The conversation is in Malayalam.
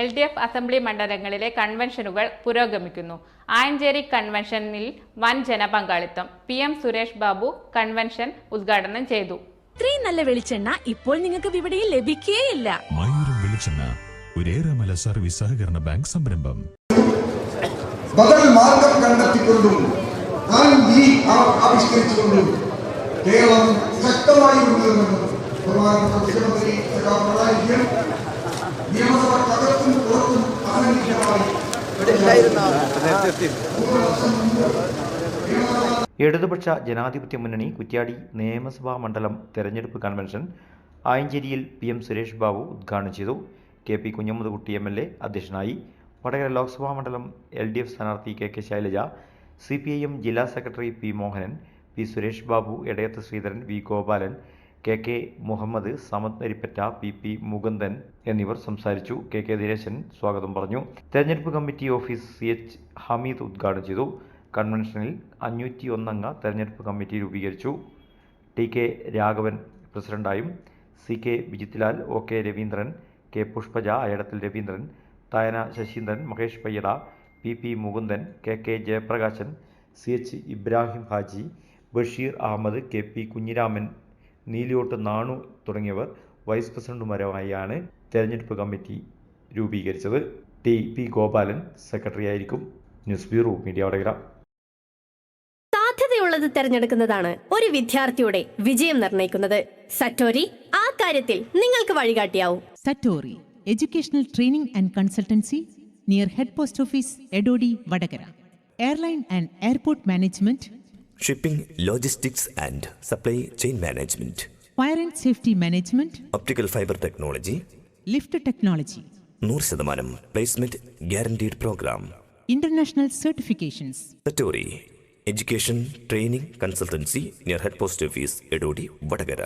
LDF അസംബ്ലി മണ്ഡലങ്ങളിലെ കൺവെൻഷനുകൾ പുരോഗമിക്കുന്നു. ആയഞ്ചേരി കൺവെൻഷനിൽ വൻ ജനപങ്കാളിത്തം. PM സുരേഷ് ബാബു കൺവെൻഷൻ ഉദ്ഘാടനം ചെയ്തു. ഇത്രയും നല്ല വെളിച്ചെണ്ണ ഇപ്പോൾ നിങ്ങൾക്ക് വിപണിയിൽ ലഭിക്കുകയില്ല. മയൂരം വെളിച്ചെണ്ണ ഒരു ഏറെമല സർവീസ് സഹകരണ ബാങ്ക് സംരംഭം. ബദൽ മാർഗം കണ്ടെത്തിക്കൊണ്ടും ആവിഷ്കരിച്ചുകൊണ്ടും കേരളം ശക്തമായി മുന്നേറുമെന്നും ബഹുമാനപ്പെട്ട മുഖ്യമന്ത്രി പിണറായി വിജയൻ നിയമസഭക്കകത്തും പുറത്തും അസന്നിഗ്ധമായി ഇടതുപക്ഷ ജനാധിപത്യ മുന്നണി കുറ്റ്യാടി നിയമസഭാ മണ്ഡലം തെരഞ്ഞെടുപ്പ് കൺവെൻഷൻ ആയഞ്ചേരിയിൽ PM സുരേഷ് ബാബു ഉദ്ഘാടനം ചെയ്തു. KP കുഞ്ഞമ്മദ്കുട്ടി MLA അധ്യക്ഷനായി. വടകര ലോക്സഭാ മണ്ഡലം LDF സ്ഥാനാർത്ഥി KK ശൈലജ, CPIM ജില്ലാ secretary P Mohanan, P Suresh Babu, Edayath Sreedharan, V Gopalan, KK Muhammed, Samad Narippatta, PP Mukundan എന്നിവർ സംസാരിച്ചു. KK ദിനേശൻ സ്വാഗതം പറഞ്ഞു. തെരഞ്ഞെടുപ്പ് കമ്മിറ്റി ഓഫീസ് CH ഹമീദ് ഉദ്ഘാടനം ചെയ്തു. കൺവെൻഷനിൽ 501 അംഗ തെരഞ്ഞെടുപ്പ് കമ്മിറ്റി രൂപീകരിച്ചു. TK Raghavan പ്രസിഡന്റായും CK വിജിത്ലാൽ, OK Raveendran, K Pushpaja, അയടത്തിൽ Raveendran, Thayana Saseendran, Mahesh പയ്യട, PP Mukundan, KK Jayaprakashan, CH Ibrahim Haji, Basheer Ahmed, KP Kunhiraman, Neeliyott Nanu തുടങ്ങിയവർ വൈസ് പ്രസിഡന്റുമാരായാണ് തെരഞ്ഞെടുപ്പ് കമ്മിറ്റി രൂപീകരിച്ചത്. TP ഗോപാലൻ സെക്രട്ടറിയായിരിക്കും. News bureau media Vadakara. സാധ്യതയുള്ളത് തിരഞ്ഞെടുക്കുന്നതാണ് ഒരു വിദ്യാർത്ഥിയുടെ വിജയം നിർണ്ണയിക്കുന്നത്. സറ്റോരി ആ കാര്യത്തിൽ നിങ്ങൾക്ക് വഴികാട്ടിയാവും. Satori educational training and consultancy near head post office Edodi Vadakara. Airline and airport management, shipping, logistics and supply chain management, fire and safety management, optical fibre technology, lift technology, 100% placement guaranteed programme, international certifications. Satori education training consultancy near head post office Edodi Vadakara.